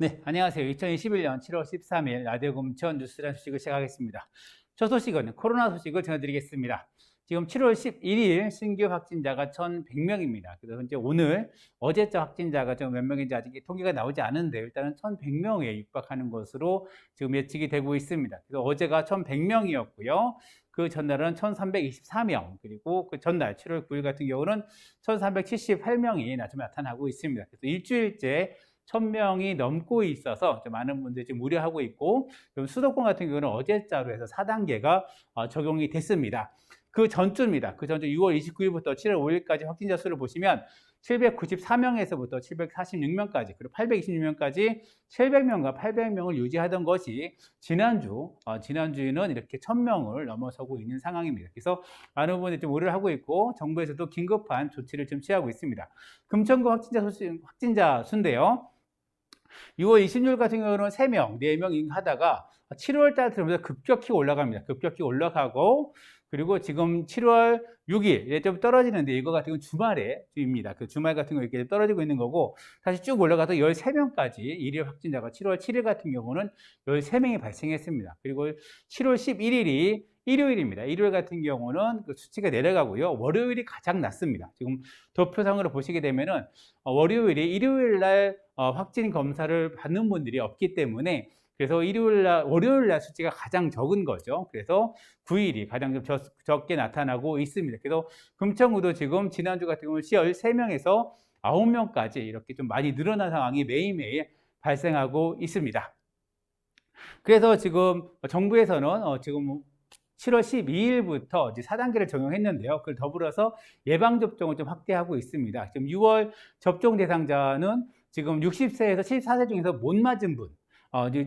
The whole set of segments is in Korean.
네, 안녕하세요. 2021년 7월 13일 라디오 공천 뉴스란 소식을 시작하겠습니다. 첫 소식은 코로나 소식을 전해드리겠습니다. 지금 7월 11일 신규 확진자가 1,100명입니다. 그래서 이제 오늘 어제자 확진자가 좀 몇 명인지 아직 통계가 나오지 않은데 일단은 1,100명에 육박하는 것으로 지금 예측이 되고 있습니다. 그래서 어제가 1,100명이었고요. 그 전날은 1,324명, 그리고 그 전날 7월 9일 같은 경우는 1,378명이 나타나고 있습니다. 그래서 일주일째 1,000명이 넘고 있어서 좀 많은 분들이 지금 우려하고 있고, 수도권 같은 경우는 어제자로 해서 4단계가 적용이 됐습니다. 그 전주입니다. 그 전주 6월 29일부터 7월 5일까지 확진자 수를 보시면 794명에서부터 746명까지, 그리고 826명까지 700명과 800명을 유지하던 것이 지난주에는 이렇게 1,000명을 넘어서고 있는 상황입니다. 그래서 많은 분들이 좀 우려를 하고 있고, 정부에서도 긴급한 조치를 좀 취하고 있습니다. 금천구 확진자 수인데요. 6월 26일 같은 경우는 3명, 4명 하다가 7월 달 들어오면서 급격히 올라갑니다. 급격히 올라가고, 그리고 지금 7월 6일 좀 떨어지는데, 이거 같은 경우는 주말에입니다. 그 주말 같은 거 이렇게 떨어지고 있는 거고, 다시 쭉 올라가서 13명까지 일일 확진자가 7월 7일 같은 경우는 13명이 발생했습니다. 그리고 7월 11일이 일요일입니다. 일요일 같은 경우는 그 수치가 내려가고요. 월요일이 가장 낮습니다. 지금 도표상으로 보시게 되면은 일요일 날 확진 검사를 받는 분들이 없기 때문에, 그래서 월요일 날 수치가 가장 적은 거죠. 그래서 9일이 가장 좀 적게 나타나고 있습니다. 그래서 금천구도 지금 지난주 같은 경우는 13명에서 9명까지 이렇게 좀 많이 늘어난 상황이 매일매일 발생하고 있습니다. 그래서 지금 정부에서는 지금 7월 12일부터 이제 4단계를 적용했는데요. 그걸 더불어서 예방접종을 좀 확대하고 있습니다. 지금 6월 접종 대상자는 지금 60세에서 74세 중에서 못 맞은 분,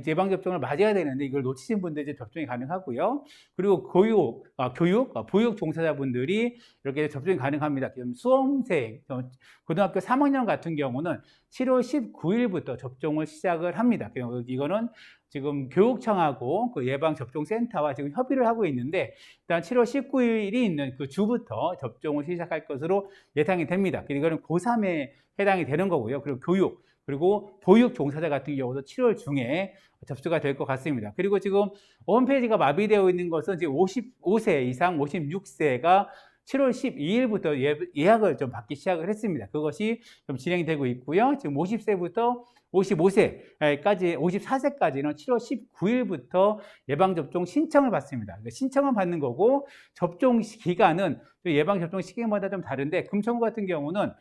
예방접종을 맞아야 되는데 이걸 놓치신 분들 이제 접종이 가능하고요. 그리고 보육 종사자분들이 이렇게 접종이 가능합니다. 지금 수험생, 고등학교 3학년 같은 경우는 7월 19일부터 접종을 시작을 합니다. 이거는 지금 교육청하고 그 예방접종센터와 지금 협의를 하고 있는데, 일단 7월 19일이 있는 그 주부터 접종을 시작할 것으로 예상이 됩니다. 이거는 고3에 해당이 되는 거고요. 그리고 보육 종사자 같은 경우도 7월 중에 접수가 될 것 같습니다. 그리고 지금 홈페이지가 마비되어 있는 것은 지금 55세 이상 56세가 7월 12일부터 예약을 좀 받기 시작을 했습니다. 그것이 좀 진행이 되고 있고요. 지금 50세부터 55세까지, 54세까지는 7월 19일부터 예방접종 신청을 받습니다. 신청을 받는 거고, 접종 기간은 예방접종 시기마다 좀 다른데, 금천구 같은 경우는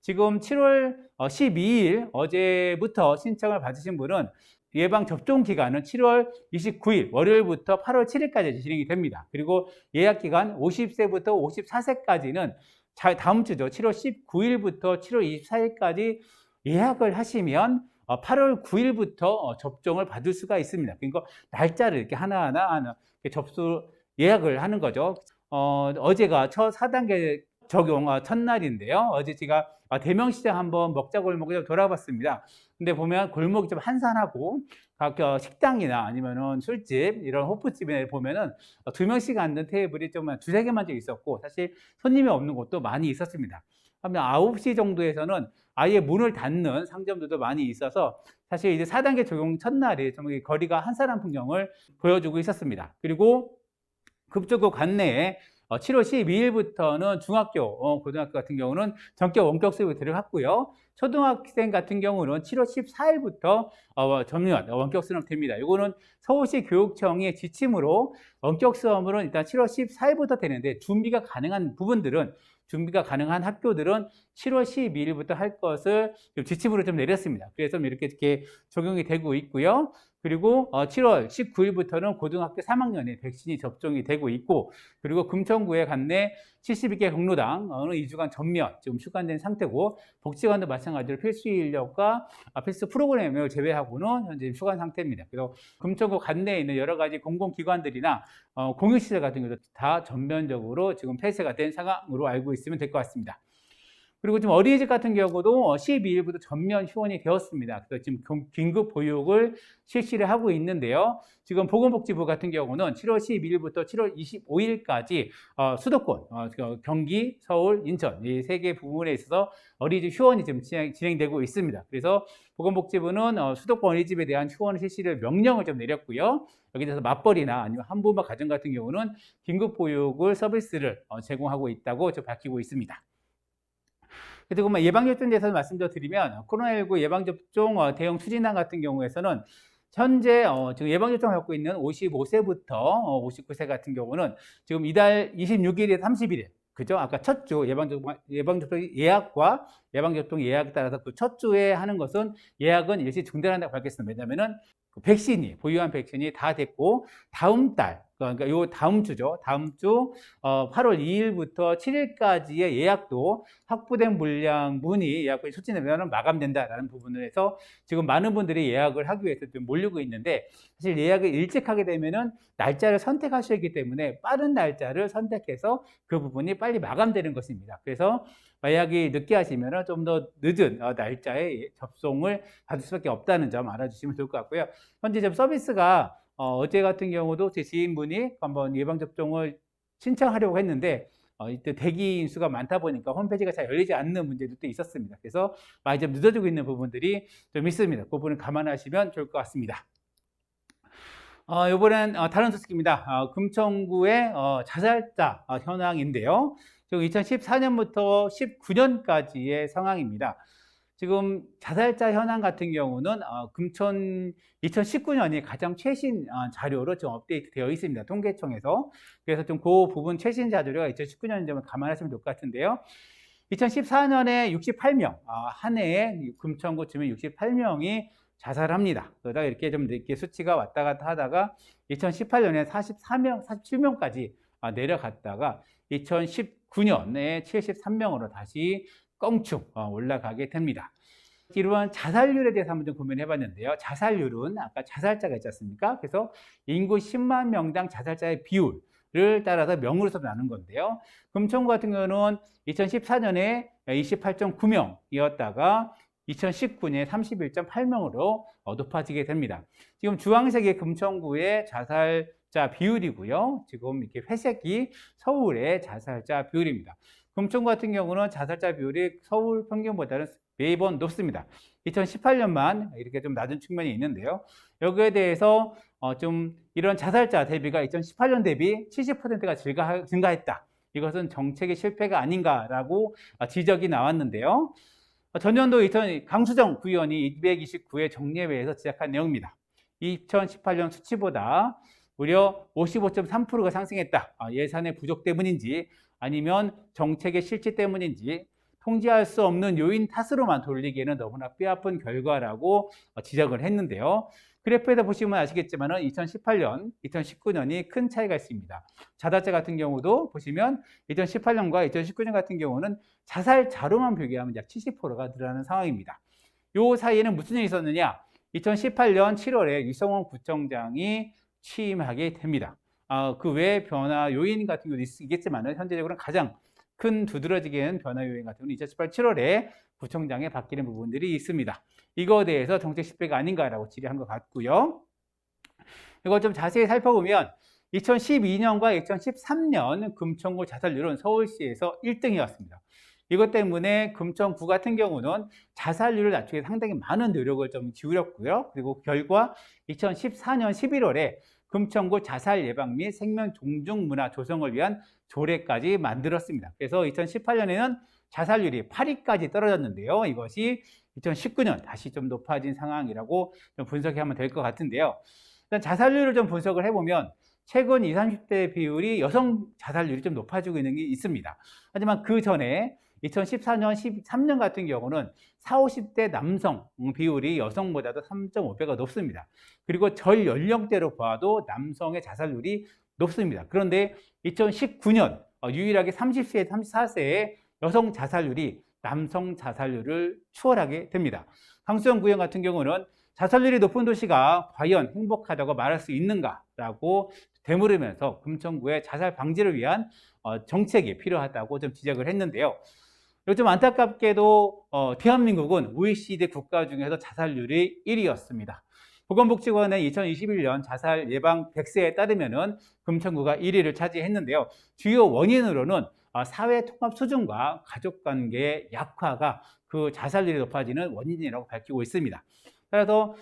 지금 7월 12일 어제부터 신청을 받으신 분은 예방접종 기간은 7월 29일 월요일부터 8월 7일까지 진행이 됩니다. 그리고 예약 기간 50세부터 54세까지는 다음 주죠. 7월 19일부터 7월 24일까지 예약을 하시면 8월 9일부터 접종을 받을 수가 있습니다. 그러니까 날짜를 이렇게 하나하나 예약을 하는 거죠. 어제가 첫 4단계 적용 첫날인데요. 어제 제가 대명시장 한번 먹자골목 좀 돌아봤습니다. 근데 보면 골목이 좀 한산하고, 각 식당이나 아니면은 술집, 이런 호프집에 보면은 2명씩 앉는 테이블이 좀 2~3개만 좀 있었고, 사실 손님이 없는 곳도 많이 있었습니다. 하면 9시 정도에서는 아예 문을 닫는 상점들도 많이 있어서, 사실 이제 4단계 적용 첫날에 좀 거리가 한산한 풍경을 보여주고 있었습니다. 그리고 급속도 관내에 7월 12일부터는 중학교, 고등학교 같은 경우는 전격 원격 수업에 들어갔고요. 초등학생 같은 경우는 7월 14일부터 전면 원격 수업 됩니다. 이거는 서울시 교육청의 지침으로 원격 수업은 일단 7월 14일부터 되는데, 준비가 가능한 학교들은 7월 12일부터 할 것을 지침으로 좀 내렸습니다. 그래서 이렇게 적용이 되고 있고요. 그리고 7월 19일부터는 고등학교 3학년에 백신이 접종이 되고 있고, 그리고 금천구의 관내 72개 경로당 2주간 전면 지금 휴관된 상태고, 복지관도 마찬가지로 필수 인력과 필수 프로그램을 제외하고는 현재 휴관 상태입니다. 그래서 금천구 관내에 있는 여러 가지 공공기관들이나 공유시설 같은 것도 다 전면적으로 지금 폐쇄가 된 상황으로 알고 있으면 될 것 같습니다. 그리고 지금 어린이집 같은 경우도 12일부터 전면 휴원이 되었습니다. 그래서 지금 긴급 보육을 실시를 하고 있는데요. 지금 보건복지부 같은 경우는 7월 12일부터 7월 25일까지 수도권, 경기, 서울, 인천 이 세 개 부분에 있어서 어린이집 휴원이 지금 진행되고 있습니다. 그래서 보건복지부는 수도권 어린이집에 대한 휴원 실시를 명령을 좀 내렸고요. 여기 대해서 맞벌이나 아니면 한부모 가정 같은 경우는 긴급 보육을 서비스를 제공하고 있다고 좀 밝히고 있습니다. 그리고 예방접종에 대해서 말씀 좀 드리면 코로나19 예방접종 대응 추진단 같은 경우에서는 현재 지금 예방접종을 받고 있는 55세부터 59세 같은 경우는 지금 이달 26일에 31일 그죠? 아까 첫 주 예방접종 예약과 예방접종 예약에 따라서 그 첫 주에 하는 것은 예약은 일시 중단한다고 밝혔습니다. 왜냐하면은 보유한 백신이 다 됐고 다음 달 그러니까 요 다음 주죠. 다음 주 8월 2일부터 7일까지의 예약도 확보된 물량분이 예약분이 소진되면 마감된다라는 부분에서 지금 많은 분들이 예약을 하기 위해서 좀 몰리고 있는데 사실 예약을 일찍 하게 되면은 날짜를 선택하시기 때문에 빠른 날짜를 선택해서 그 부분이 빨리 마감되는 것입니다. 그래서 예약이 늦게 하시면은 좀 더 늦은 날짜에 접종을 받을 수밖에 없다는 점 알아주시면 좋을 것 같고요. 현재 지금 서비스가 어제 같은 경우도 제 지인분이 한번 예방접종을 신청하려고 했는데 이때 대기인 수가 많다 보니까 홈페이지가 잘 열리지 않는 문제도 또 있었습니다. 그래서 많이 좀 늦어지고 있는 부분들이 좀 있습니다. 그 부분을 감안하시면 좋을 것 같습니다. 이번엔 다른 소식입니다. 금천구의 자살자 현황인데요. 지금 2014년부터 19년까지의 상황입니다. 지금 자살자 현황 같은 경우는 금천 2019년이 가장 최신 자료로 좀 업데이트 되어 있습니다. 통계청에서. 그래서 좀 그 부분 최신 자료가 2019년 점을 감안하시면 될 것 같은데요. 2014년에 68명, 한 해에 금천구 주민 68명이 자살합니다. 그러다 이렇게 좀 이렇게 수치가 왔다 갔다 하다가 2018년에 47명까지 내려갔다가 2019년에 73명으로 다시 껑충 올라가게 됩니다. 이러한 자살률에 대해서 한번 좀 고민해 봤는데요. 자살률은 아까 자살자가 있지 않습니까? 그래서 인구 10만 명당 자살자의 비율을 따라서 명으로서 나눈 건데요. 금천구 같은 경우는 2014년에 28.9명이었다가 2019년에 31.8명으로 높아지게 됩니다. 지금 주황색이 금천구의 자살자 비율이고요. 지금 이렇게 회색이 서울의 자살자 비율입니다. 금천구 같은 경우는 자살자 비율이 서울 평균보다는 매번 높습니다. 2018년만 이렇게 좀 낮은 측면이 있는데요. 여기에 대해서 좀 이런 자살자 대비가 2018년 대비 70%가 증가했다. 이것은 정책의 실패가 아닌가라고 지적이 나왔는데요. 전년도 강수정 구의원이 229회 정례회에서 지적한 내용입니다. 2018년 수치보다 무려 55.3%가 상승했다. 예산의 부족 때문인지 아니면 정책의 실체 때문인지 통제할 수 없는 요인 탓으로만 돌리기에는 너무나 뼈아픈 결과라고 지적을 했는데요. 그래프에다 보시면 아시겠지만 2018년, 2019년이 큰 차이가 있습니다. 자살자 같은 경우도 보시면 2018년과 2019년 같은 경우는 자살자로만 비교하면 약 70%가 늘어나는 상황입니다. 이 사이에는 무슨 일이 있었느냐? 2018년 7월에 유성원 구청장이 취임하게 됩니다. 그 외 변화 요인 같은 경우도 있겠지만 현재적으로는 가장 큰 두드러지게 변화 요인 같은 경우는 2018년 7월에 구청장에 바뀌는 부분들이 있습니다. 이거에 대해서 정책 실패가 아닌가라고 질의한 것 같고요. 이걸 좀 자세히 살펴보면 2012년과 2013년 금천구 자살률은 서울시에서 1등이었습니다. 이것 때문에 금천구 같은 경우는 자살률을 낮추기 위해 상당히 많은 노력을 좀 기울였고요. 그리고 결과 2014년 11월에 금천구 자살 예방 및 생명 존중 문화 조성을 위한 조례까지 만들었습니다. 그래서 2018년에는 자살률이 8위까지 떨어졌는데요. 이것이 2019년 다시 좀 높아진 상황이라고 좀 분석하면 될 것 같은데요. 일단 자살률을 좀 분석을 해보면 최근 20, 30대 비율이 여성 자살률이 좀 높아지고 있는 게 있습니다. 하지만 그 전에 2014년, 13년 같은 경우는 40, 50대 남성 비율이 여성보다도 3.5배가 높습니다. 그리고 전 연령대로 봐도 남성의 자살률이 높습니다. 그런데 2019년 유일하게 30세, 34세의 여성 자살률이 남성 자살률을 추월하게 됩니다. 강수정 구의원 같은 경우는 자살률이 높은 도시가 과연 행복하다고 말할 수 있는가라고 되물으면서 금천구의 자살 방지를 위한 정책이 필요하다고 좀 지적을 했는데요. 그리고 좀 안타깝게도 대한민국은 OECD 국가 중에서 자살률이 1위였습니다. 보건복지관의 2021년 자살 예방 100세에 따르면은 금천구가 1위를 차지했는데요. 주요 원인으로는 사회 통합 수준과 가족 관계의 약화가 그 자살률이 높아지는 원인이라고 밝히고 있습니다. 그래서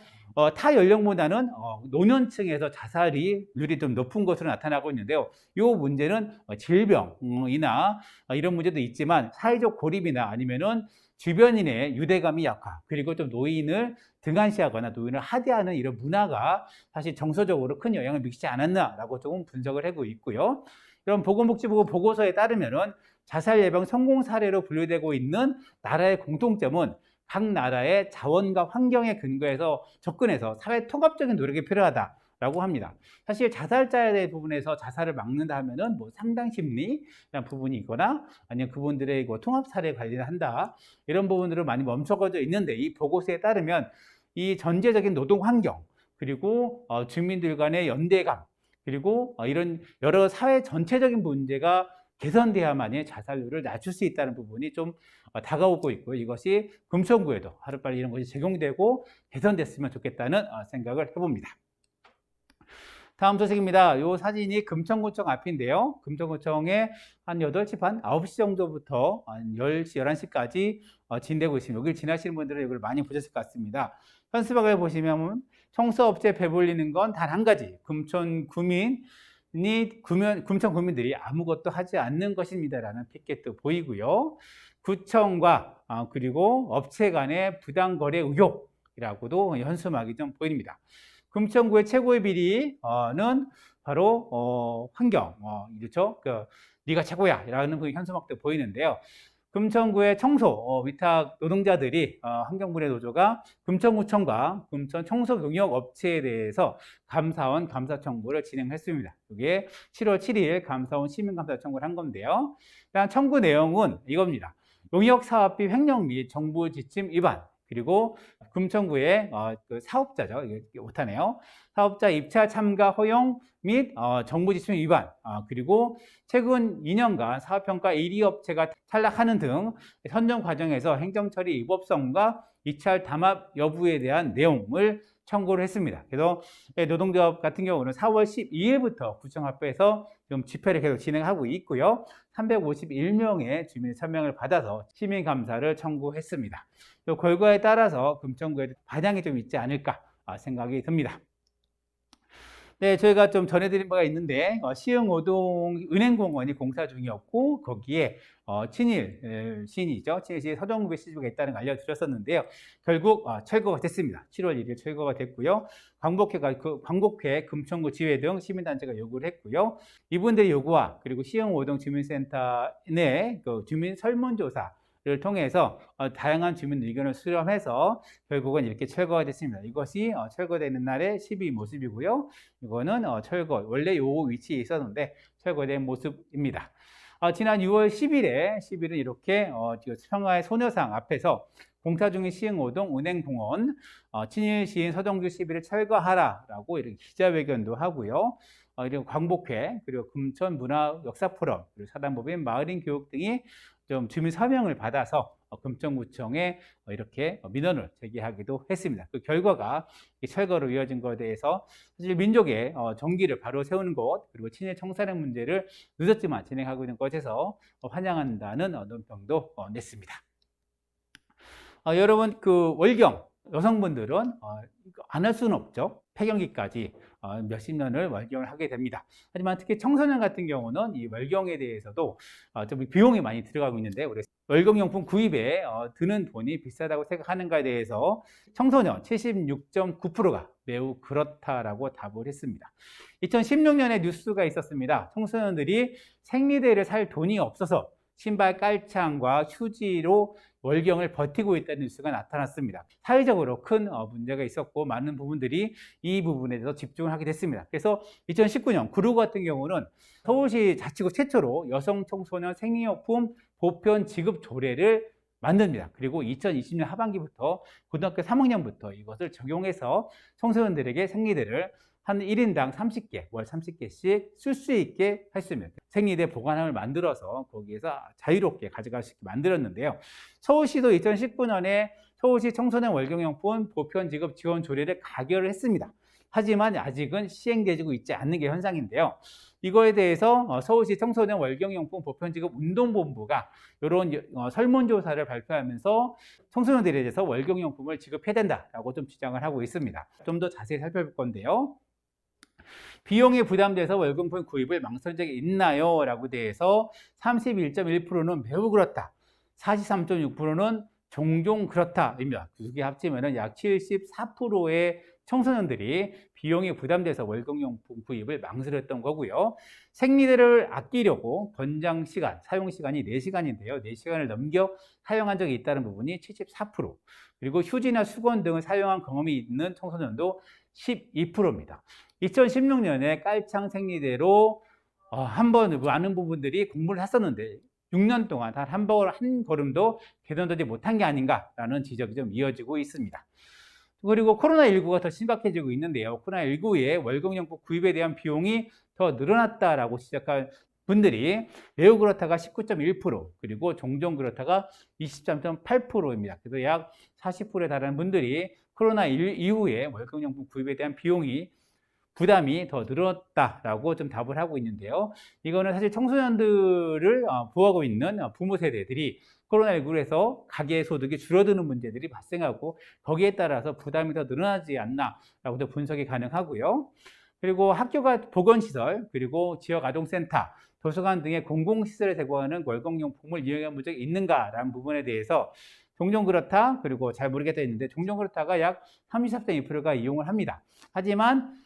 타 연령보다는 노년층에서 자살률이 좀 높은 것으로 나타나고 있는데요. 이 문제는 질병이나 이런 문제도 있지만 사회적 고립이나 아니면은 주변인의 유대감이 약화, 그리고 좀 노인을 등한시하거나 노인을 하대하는 이런 문화가 사실 정서적으로 큰 영향을 미치지 않았나라고 조금 분석을 하고 있고요. 이런 보건복지부 보고서에 따르면은 자살 예방 성공 사례로 분류되고 있는 나라의 공통점은 각 나라의 자원과 환경에 근거해서 접근해서 사회 통합적인 노력이 필요하다라고 합니다. 사실 자살자에 부분에서 자살을 막는다 하면은 뭐 상당 심리라는 부분이 있거나 아니면 그분들의 통합 사례 관리를 한다 이런 부분들은 많이 멈춰져 있는데 이 보고서에 따르면 이 전체적인 노동 환경 그리고 주민들 간의 연대감 그리고 이런 여러 사회 전체적인 문제가 개선돼야만이 자살률을 낮출 수 있다는 부분이 좀 다가오고 있고 이것이 금천구에도 하루빨리 이런 것이 적용되고 개선됐으면 좋겠다는 생각을 해봅니다. 다음 소식입니다. 이 사진이 금천구청 앞인데요. 금천구청에 한 8시 반, 9시 정도부터 한 10시, 11시까지 진행되고 있습니다. 여기를 지나시는 분들은 이걸 많이 보셨을 것 같습니다. 현수막을 보시면 청소업체 배불리는 건 단 한 가지. 금천 구민들이 아무것도 하지 않는 것입니다라는 피켓도 보이고요. 구청과 그리고 업체 간의 부당거래 의혹이라고도 현수막이 좀 보입니다. 금천구의 최고의 비리는 바로 환경, 그렇죠? 네가 최고야 라는 현수막도 보이는데요. 금천구의 청소 위탁 노동자들이 환경분해 노조가 금천구청과 금천 청소경영업체에 대해서 감사원 감사 청구를 진행했습니다. 이게 7월 7일 감사원 시민감사 청구를 한 건데요. 일단 청구 내용은 이겁니다. 용역사업비 횡령 및 정부 지침 위반 그리고 금천구의 그 사업자죠. 이게 못하네요. 사업자 입찰 참가 허용 및 정부 지침 위반 그리고 최근 2년간 사업평가 1위 업체가 탈락하는 등 선정 과정에서 행정처리 위법성과 입찰 담합 여부에 대한 내용을 청구를 했습니다. 그래서 노동조합 같은 경우는 4월 12일부터 구청 앞에서 지금 집회를 계속 진행하고 있고요. 351명의 주민의 서명을 받아서 시민감사를 청구했습니다. 이 결과에 따라서 금천구에 반향이 좀 있지 않을까 생각이 듭니다. 네, 저희가 좀 전해드린 바가 있는데 시흥오동 은행공원이 공사 중이었고 거기에 친일 시인이죠. 친일 시인 서정국의 시주가 있다는 걸 알려드렸었는데요. 결국 철거가 됐습니다. 7월 1일 철거가 됐고요. 광복회 금천구 지회 등 시민단체가 요구를 했고요. 이분들의 요구와 그리고 시흥오동 주민센터 내 그 주민 설문조사 를 통해서 다양한 주민 의견을 수렴해서 결국은 이렇게 철거가 됐습니다. 이것이 철거되는 날의 12 모습이고요. 이거는 철거 원래 요 위치에 있었는데 철거된 모습입니다. 지난 6월 10일은 이렇게 평화의 소녀상 앞에서 공사 중인 시흥오동 은행공원 친일 시인 서정주 시비를 철거하라라고 이렇게 기자회견도 하고요. 그리고 광복회 그리고 금천 문화 역사 포럼 그리고 사단법인 마을인 교육 등이 좀 주민 서명을 받아서 금천구청에 이렇게 민원을 제기하기도 했습니다. 그 결과가 철거로 이어진 것에 대해서 사실 민족의 정기를 바로 세우는 것 그리고 친일 청산의 문제를 늦었지만 진행하고 있는 것에서 환영한다는 논평도 냈습니다. 여러분 그 월경 여성분들은 안 할 수는 없죠. 폐경기까지 몇십 년을 월경을 하게 됩니다. 하지만 특히 청소년 같은 경우는 이 월경에 대해서도 좀 비용이 많이 들어가고 있는데 우리 월경용품 구입에 드는 돈이 비싸다고 생각하는가에 대해서 청소년 76.9%가 매우 그렇다라고 답을 했습니다. 2016년에 뉴스가 있었습니다. 청소년들이 생리대를 살 돈이 없어서 신발 깔창과 휴지로 월경을 버티고 있다는 뉴스가 나타났습니다. 사회적으로 큰 문제가 있었고 많은 부분들이 이 부분에 대해서 집중을 하게 됐습니다. 그래서 2019년 구로 같은 경우는 서울시 자치구 최초로 여성 청소년 생리용품 보편 지급 조례를 만듭니다. 그리고 2020년 하반기부터 고등학교 3학년부터 이것을 적용해서 청소년들에게 생리대를 한 1인당 30개, 월 30개씩 쓸 수 있게 했습니다. 생리대 보관함을 만들어서 거기에서 자유롭게 가져갈 수 있게 만들었는데요. 서울시도 2019년에 서울시 청소년 월경용품 보편 지급 지원 조례를 가결을 했습니다. 하지만 아직은 시행되고 있지 않는 게 현상인데요. 이거에 대해서 서울시 청소년 월경용품 보편지급 운동본부가 이런 설문조사를 발표하면서 청소년들에 대해서 월경용품을 지급해야 된다라고 좀 주장을 하고 있습니다. 좀 더 자세히 살펴볼 건데요. 비용이 부담돼서 월경용품 구입을 망설인 적이 있나요? 라고 대해서 31.1%는 매우 그렇다. 43.6%는 종종 그렇다입니다. 두 개 합치면 약 74%의 청소년들이 비용이 부담돼서 월경용품 구입을 망설였던 거고요. 생리대를 아끼려고 권장 시간, 사용 시간이 4시간인데요. 4시간을 넘겨 사용한 적이 있다는 부분이 74%, 그리고 휴지나 수건 등을 사용한 경험이 있는 청소년도 12%입니다. 2016년에 깔창 생리대로 한번 많은 부분들이 공부를 했었는데 6년 동안 단 한 걸음도 개선되지 못한 게 아닌가라는 지적이 좀 이어지고 있습니다. 그리고 코로나19가 더 심각해지고 있는데요. 코로나19의 월경용품 구입에 대한 비용이 더 늘어났다라고 시작한 분들이 매우 그렇다가 19.1%, 그리고 종종 그렇다가 23.8%입니다. 그래서 약 40%에 달하는 분들이 코로나 이후에 월경용품 구입에 대한 부담이 더 늘었다라고 좀 답을 하고 있는데요. 이거는 사실 청소년들을 보호하고 있는 부모 세대들이 코로나19로 해서 가계 소득이 줄어드는 문제들이 발생하고 거기에 따라서 부담이 더 늘어나지 않나라고도 분석이 가능하고요. 그리고 학교가 보건시설, 그리고 지역아동센터, 도서관 등의 공공시설에 제공하는 월경용품을 이용해 본 적이 있는가라는 부분에 대해서 종종 그렇다, 그리고 잘 모르겠다 했는데 종종 그렇다가 약 33.2%가 이용을 합니다. 하지만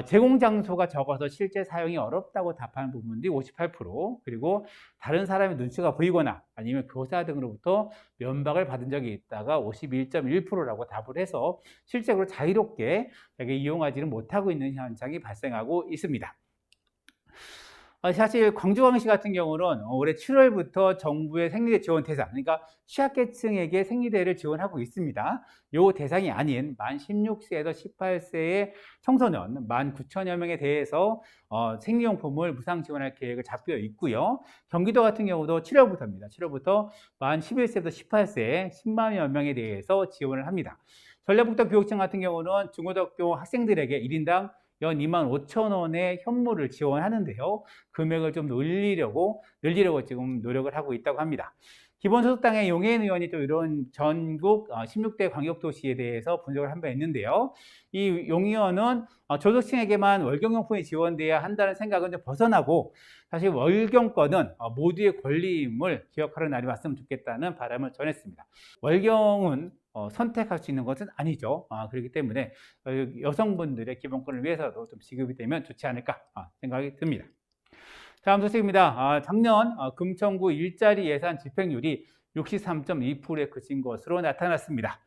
제공 장소가 적어서 실제 사용이 어렵다고 답하는 부분들이 58%, 그리고 다른 사람의 눈치가 보이거나 아니면 교사 등으로부터 면박을 받은 적이 있다가 51.1%라고 답을 해서 실제로 자유롭게 이용하지는 못하고 있는 현상이 발생하고 있습니다. 사실 광주광역시 같은 경우는 올해 7월부터 정부의 생리대 지원 대상, 그러니까 취약계층에게 생리대를 지원하고 있습니다. 이 대상이 아닌 만 16세에서 18세의 청소년 19,000여 명에 대해서 생리용품을 무상 지원할 계획을 잡혀 있고요. 경기도 같은 경우도 7월부터입니다. 7월부터 만 11세부터 18세 10만여 명에 대해서 지원을 합니다. 전라북도 교육청 같은 경우는 중고등학교 학생들에게 1인당 연 25,000원의 현물을 지원하는데요. 금액을 좀 늘리려고 지금 노력을 하고 있다고 합니다. 기본소득당의 용해인 의원이 또 이런 전국 16대 광역도시에 대해서 분석을 한 바 있는데요. 이 용 의원은 저소득층에게만 월경용품이 지원돼야 한다는 생각은 좀 벗어나고 사실 월경권은 모두의 권리임을 기억하는 날이 왔으면 좋겠다는 바람을 전했습니다. 월경은 선택할 수 있는 것은 아니죠. 그렇기 때문에 여성분들의 기본권을 위해서도 좀 지급이 되면 좋지 않을까 생각이 듭니다. 다음 소식입니다. 작년 금천구 일자리 예산 집행률이 63.2%에 그친 것으로 나타났습니다.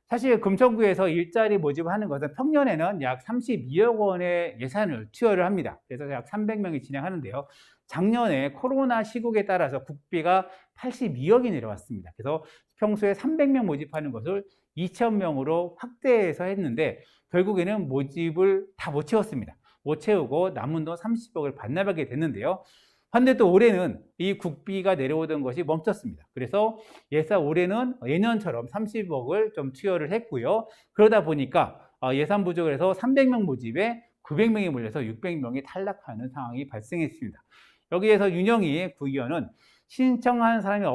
사실 금천구에서 일자리 모집하는 것은 평년에는 약 32억 원의 예산을 투여를 합니다. 그래서 약 300명이 진행하는데요. 작년에 코로나 시국에 따라서 국비가 82억이 내려왔습니다. 그래서 평소에 300명 모집하는 것을 2,000명으로 확대해서 했는데 결국에는 모집을 다 못 채웠습니다. 못 채우고 남은 돈 30억을 반납하게 됐는데요. 그런데 또 올해는 이 국비가 내려오던 것이 멈췄습니다. 그래서 올해는 예년처럼 30억을 좀 투여를 했고요. 그러다 보니까 예산 부족을 해서 300명 모집에 900명이 몰려서 600명이 탈락하는 상황이 발생했습니다. 여기에서 윤영희 구의원은 신청한 사람이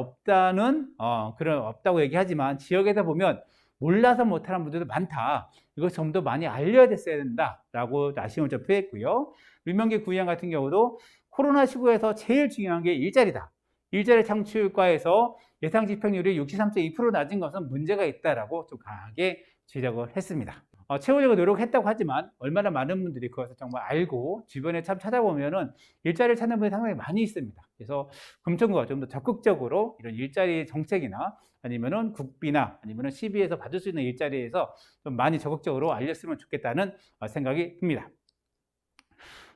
없다고 얘기하지만 지역에서 보면 몰라서 못하는 분들도 많다. 이거 좀 더 많이 알려야 됐어야 된다라고 아쉬움을 좀 표했고요. 윤명기 구의원 같은 경우도 코로나 시국에서 제일 중요한 게 일자리다. 일자리 창출과에서 예상 집행률이 63.2% 낮은 것은 문제가 있다라고 좀 강하게 지적을 했습니다. 채우려고 노력했다고 하지만 얼마나 많은 분들이 그것을 정말 알고 주변에 참 찾아보면은 일자리를 찾는 분이 상당히 많이 있습니다. 그래서 금천구가 좀 더 적극적으로 이런 일자리 정책이나 아니면은 국비나 아니면은 시비에서 받을 수 있는 일자리에서 좀 많이 적극적으로 알렸으면 좋겠다는 생각이 듭니다.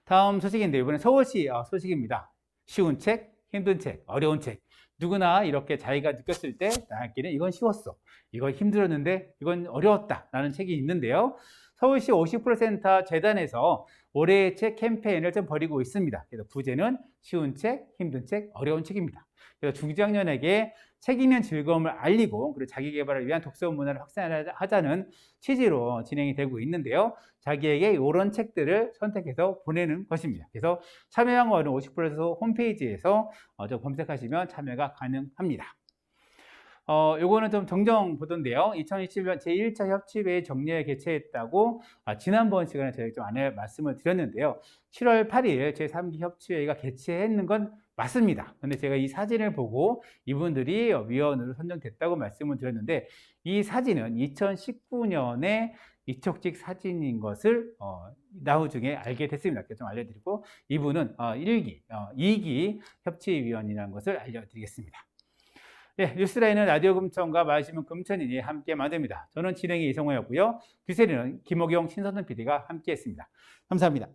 다음 소식인데 이번엔 서울시 소식입니다. 쉬운 책, 힘든 책, 어려운 책. 누구나 이렇게 자기가 느꼈을 때 나에게는 이건 쉬웠어, 이건 힘들었는데 이건 어려웠다 라는 책이 있는데요. 서울시 50% 재단에서 올해의 책 캠페인을 좀 벌이고 있습니다. 그래서 부제는 쉬운 책, 힘든 책, 어려운 책입니다. 그래서 중장년에게 책 읽는 즐거움을 알리고 그리고 자기 개발을 위한 독서 문화를 확산하자는 취지로 진행이 되고 있는데요. 자기에게 이런 책들을 선택해서 보내는 것입니다. 그래서 참여 방법은 50% 홈페이지에서 좀 검색하시면 참여가 가능합니다. 요거는 좀 정정 보도인데요. 2027년 제1차 협치회의 정례에 개최했다고 지난번 시간에 저희가 좀 안내 말씀을 드렸는데요. 7월 8일 제3기 협치회의가 개최했는 건 맞습니다. 근데 제가 이 사진을 보고 이분들이 위원으로 선정됐다고 말씀을 드렸는데 이 사진은 2019년에 이촉직 사진인 것을 나중에 알게 됐습니다. 그래서 좀 알려드리고 이분은 2기 협치위원이라는 것을 알려드리겠습니다. 네, 뉴스라인은 라디오 금천과 마시면 금천인이 함께 만듭니다. 저는 진행의 이성호였고요. 규세리는 김옥용, 신선은 PD가 함께했습니다. 감사합니다.